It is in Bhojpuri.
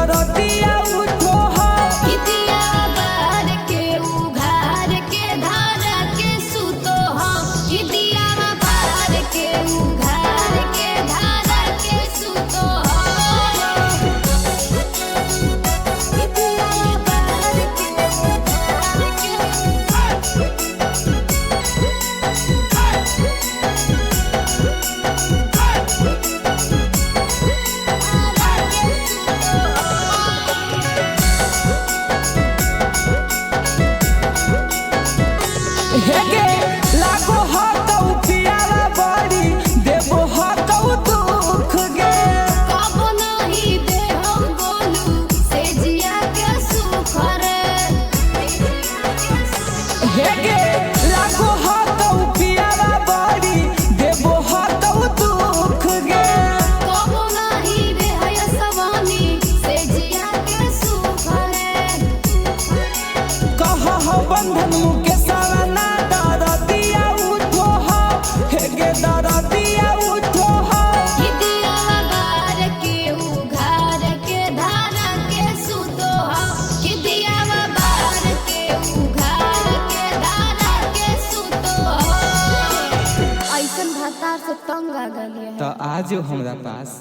दरदिया उठो हो किदिया बार के उघार के धार के सुतो हो किदिया बार के उघार के धार के सुतो हो किदिया बार के उघार के हेगे लागो हो तो पियाला बड़ी देबो हो तो दुख गे कब नहीं दे हम बोलू से जिया के सुख रे हेगे लागो हो तो पियाला बड़ी देबो हो तो दुख गे कब नहीं दे हय सवानी से जिया के सुख रे कह हो बंधन मुके सावना दरदिया उठो हो हेगे दरदिया उठो हो किदिया बार के उघार के धार के सुतो हो किदिया बार के उघार के धार के सुतो हो ऐसन भातार से तंग आ गलिए तो आज हमरा पास